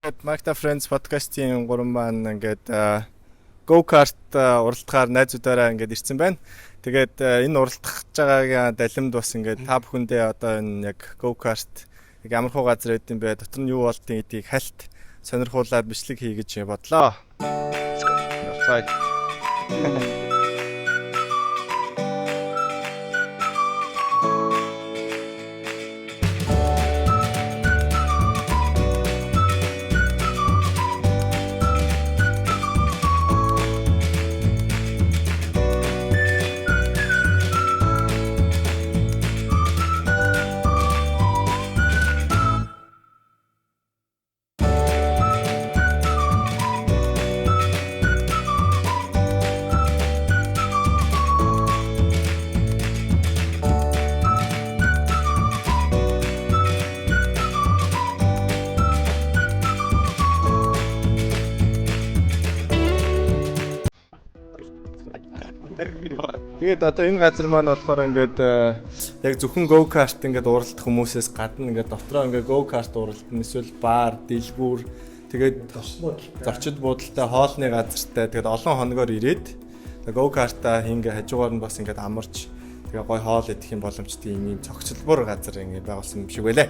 Magda Friends podcast-ийн 3 маань ингээд go-kart уралдахаар найзуудаараа ингээд ирсэн байна. Тэгээд энэ уралдах гэж байгаагийн далимд бас ингээд та бүхэндээ одоо энэ яг go-kart яг ямар хуу газар байд юм бэ? Дотор нь юу болдгийг гэдгийг хальт сонирхуулаад бичлэг хий гэж бодлоо. Тэгээд одоо энэ газар маань болохоор ингээд яг зөвхөн go-kart ингээд уралдах хүмүүсээс гадна ингээд дотроо ингээд go-kart уралдана, эсвэл баар, дэлгүүр тэгээд зорчид буудалтай хоолны газартай тэгээд олон хоногоор ирээд go-kart-а ингээ хажуугаар нь бас ингээд амарч тэгээ гой хоол идэх юм боломжтой юм цогцлбор газар ингээд байгуулсан юм шиг байлаа.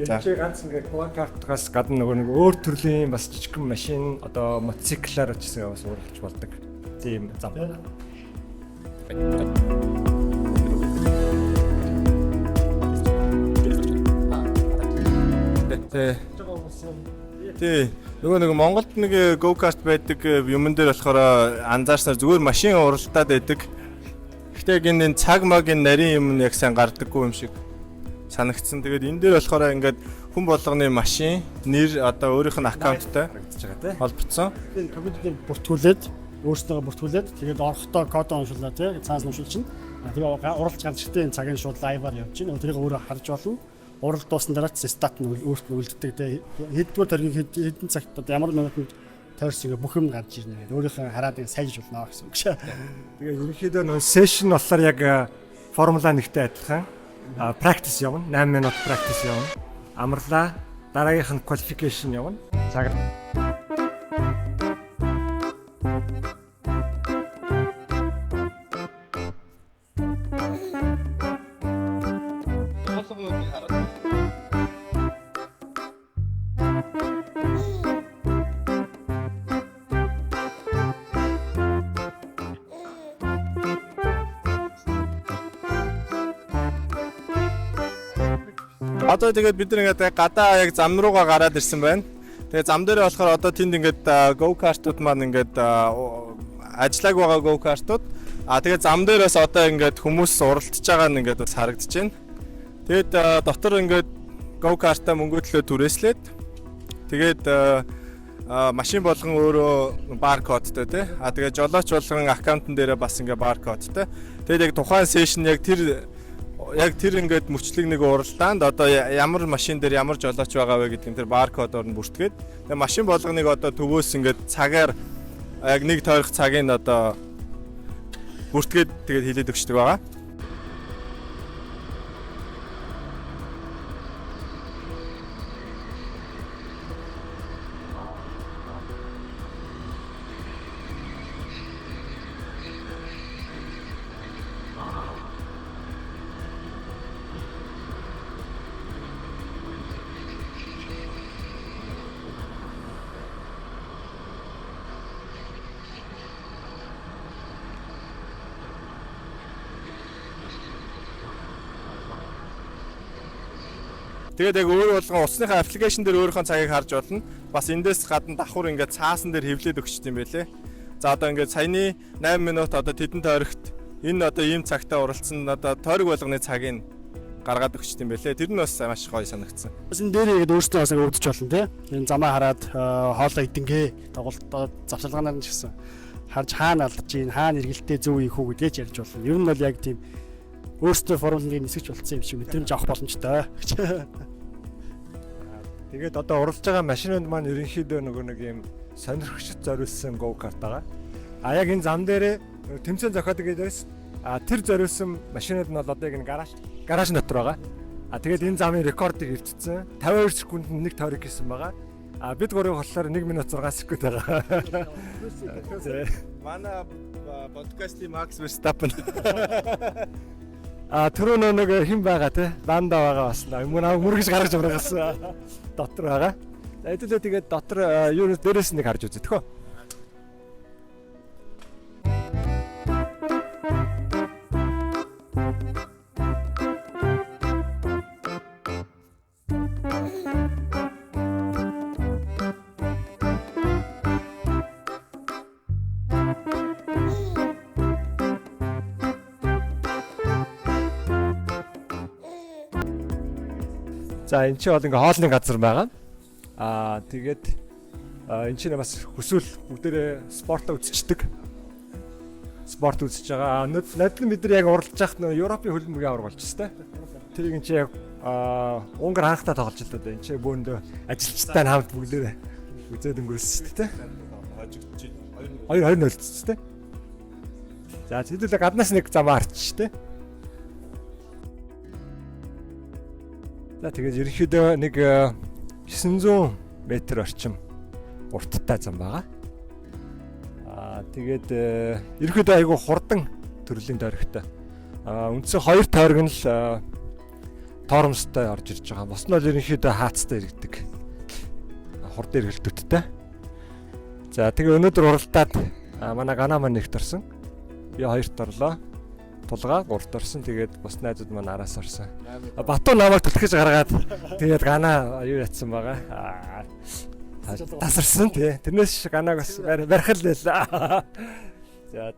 За ганц ингээ go-kart-гаас гадна нэг өөр төрлийн бас жижигхэн машин одоо мотоциклаар ч гэсэн бас уралдаж болдог. Тийм зам. Тий. Нөгөө Монголд нэг go-kart байдаг юмн дээр болохоор анзаарснаар зүгээр машин уралдаад байдаг. Гэхдээ яг энэ цаг магийн нарийн юм нь яг сайн гардаггүй юм шиг санагдсан. Тэгээд энэ дээр болохоор ингээд хүн болгоны машин, нэр одоо өөрийнх нь аккаунттай холбогдсон. Энэ компьютерийг бүртгүүлээд өөрсдөө бүртгүүлээд тэгээд орохдоо код уншууллаа тий цаанаас уншуул чинь. Тэгээд уралж ганцтай энэ цагийн шууд лайваар явж байна. Тэрийг өөрөө харж болно. Уралд дууссан дараа стат нь өөртөө үлддэг тий. Хэддгээр төргийн хэдэн цагт одоо ямар минутанд тойрс ингээ бүх юм гарч ирнэ гэдэг. Өөрийнхөө хараад ингэ сайлж болно гэсэн үг шээ. Тэгээд ерөнхийдөө нөө сешн болохоор яг формула 1-тэй адилхан practice явна. 8 минут practice явна. Амарлаа. Дараагийнх нь qualification явна. Цаг Одоо тэгээд бид нэг гадаа яг зам руугаа гараад ирсэн байна. Тэгээд зам дээр болохоор одоо тэнд ингээд go-kart-ууд маань ингээд ажиллаг байгаа go-kart-ууд. Тэгээд зам дээрээс одоо ингээд хүмүүс уралдаж байгаа нь ингээд бас харагдаж байна. Тэгээд дотор ингээд go-kart-а мөнгөдлөө түрээслээд тэгээд машин болгон өөрөө баркодтай тий. Тэгээд жолооч болгон аккаунтн дээрээ бас ингээд баркодтай. Тэгээд яг тухайн сешн яг тэр ингээд мөчлөг нэг уралдаанд одоо ямар машин дээр ямар жолооч байгаа вэ гэдэг нь тэр баркодоор нь бүртгээд тэгээ машин болгоныг одоо төвөөс ингээд цагаар яг нэг тойрох цагийг одоо бүртгээд тэгээд хилээд өгчдөг байгаа. Тэгээд яг өөр болгон усныхаа аппликейшн дээр өөрийнхөө цагийг харж болно. Бас эндээс гадна давхар ингээд цаасан дээр хэвлээд өгчт юм байлээ. За одоо ингээд саяны 8 минут одоо тэдэн тойрогт энэ одоо ийм цагтаа уралдсан одоо тойрог болгоны цагийг гаргаад өгчт юм байлээ. Тэр нь бас маш гоё санагдсан. Бас энэ дээр игээд өөрсдөө бас өвдөж болно тий. Энэ замаа хараад хоолоо идэнгээ тоглолтоо завсалгаанаар нь ч гэсэн харж хаана алдаж ийн хаана эргэлтээ зөв ийх үү гэдгээ ч ярьж болно. Ер нь бол яг тийм өөрсдөө формулын нисгэж болцсон юм шиг мэдрэмж авах боломжтой. тэгээд одоо уралж байгаа машинууд маань ерөнхийдөө нэг юм сонирхогчд зориулсан go-kart байгаа. Яг энэ зам дээр тэмцээн зохиодог гэдээс тэр зориулсан машинууд нь бол одоо яг гараж дотор байгаа. Тэгээд энэ замын рекордыг эвдсэн 52 секундэд 1 тойрог хийсэн байгаа. бид гурийн болохоор 1 минут 6 секунд байгаа. Манай подкастын Max Verstappen. Түрүү нэг хэн байгаа те? Ланда байгаа бас. Мөргөж гаргаж ургасан. Дотор байгаа. Хэдүүлээ тэгээд дотор юу дээрээс нэг харж үзэх хөө. За энэ чинь бол ингээ хоолны газар байгаа. Тэгээд энэ чинь бас хүсвэл бүгдээрээ спортоо үзчихдэг. Спорт үзэж байгаа. Надлан бид нар яг уралж яхад нөө Европын хөлбөмбөгийн авраг болж байна. Тэрийг энэ чинь яг Унгар хаанхтаа тоглож л дээ. Энэ чинь бөөндөө ажилчтай хамт бүгдээрээ үзээд өнгөрсөн шүү дээ. 2-0 ч дээ. За хэдүүлээ гаднаас нэг замаа харчих дээ. За тэгээд ерөнхийдөө нэг 900 м орчим урттай зам байгаа. Тэгээд ерөнхийдөө айгүй хурдан төрлийн тойрогтой. Үндсэн 2 тойрог нь л тоормстой орж ирж байгаа. Бос нь бол ерөнхийдөө хаацтай иргэдэг. Хурдан эргэлтүүдтэй. За тэгээ өнөөдөр уралдаад манай Гана маань нэгт орсон. Би 2-т орлоо. Тулгаа 3-т орсон. Тэгээд бос найзууд маань араас орсон. Батуу намайг түлхэж гаргаад тэгээд Гана юу ятсан байгаа. Тасарсан тий. Тэрнээс Ганаг бас барих л байлаа. За.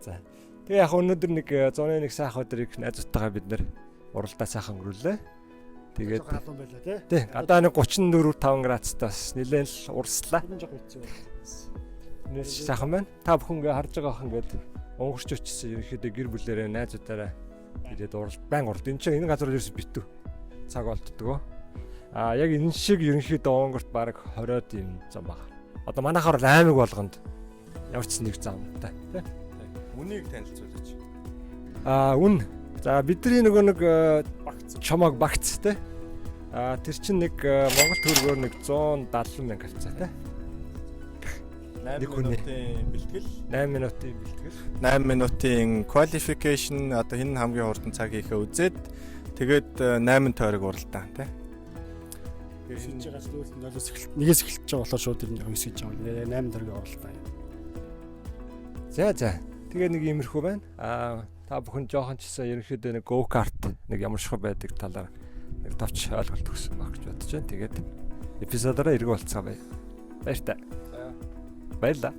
Тэгээ яг өнөөдөр нэг 101 сайхан өдрийг найзуудтайгаа бид нэр уралдаа сайхан өнгөрүүлээ. Тэгээд гадаа байлаа тий. Тий, гадаа нэг 34-5 градустай бас нэлээд л урслаа. Тэрнээс сайхан байна. Та бүхэн ингээ харж байгаа ах ингээд онгорч очсон ерөнхийдөө гэр бүлээрээ найзуудаараа ирээд баян уралд. Энэ чинь энэ газар ерөөс битүү цаг болддгоо. Яг энэ шиг ерөнхийдөө онгорт баг 20-од юм зам байна. Одоо манайхаар аймаг болгонд ямар ч нэг замтай тий. Үнийг танилцуулаач. Үн. За бидний нөгөө нэг чамаг багц тий. Тэр чинь нэг Монгол төгрөгөөр нэг 170 мянга авцаа тий. 8 минутын бэлтгэл. 8 минутын бэлтгэл. 8 минутын qualification одоо хин хамгийн хурдан цаг хийхээ үзээд тэгээд 8 тойрог уралдаа тий. Хийж байгаа зүйл нь нойлоос эхэлт. Нэгээс эхэлж байгаа болохоор шууд ирнэ хөөс гэж байгаа. 8 дөрөв оролтоо. За. Тэгээ нэг иймэрхүү байна. Та бүхэн жоохон ч гэсэн ерөнхийдөө нэг go kart нэг ямар шоу байдаг талаар нэг товч ойлголт өгсөн баг гэж бодож байна. Тэгээд эпизодороо эргүү болцгаа бай. Баяртай. Баярлаа.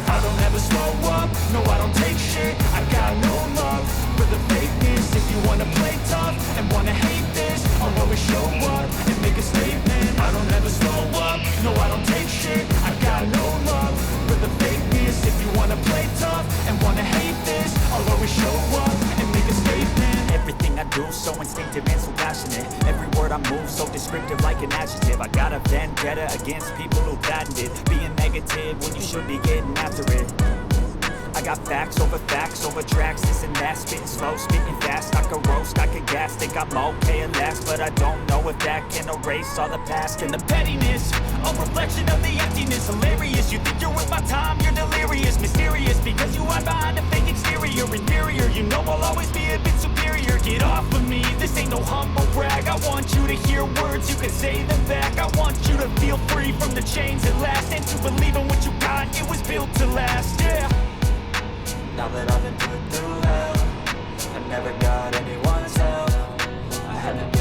I don't ever slow up, no I don't take shit. I got no love for the fakeness. If you wanna play tough and wanna hate this, I'll always show up and make a statement. I don't ever slow up, no I don't take shit. I got no love for the fakeness. If you wanna play tough and wanna hate this, I'll always show up and make a statement. Everything I do so instinctive and so passionate. Every word I move so descriptive like an adjective. I got a vendetta against people who patented being negative when you should be getting after it. I got facts over tracks, this and that. Spitting slow, spitting fast. I could roast, I could gas. Think I'm okay at last, but I don't know if that can erase all the past. And the pettiness, a reflection of the emptiness. Hilarious, you think you're with my time, you're delirious. Mysterious, because you hide behind a fake exterior. Inferior, you know I'll always be a bit superior. Get off of me, this ain't no humble brag. I want you to hear words, you can say them back. I want you to feel free from the chains at last, and to believe in what you got, it was built to last, yeah. Now that I've been put through hell, I never got any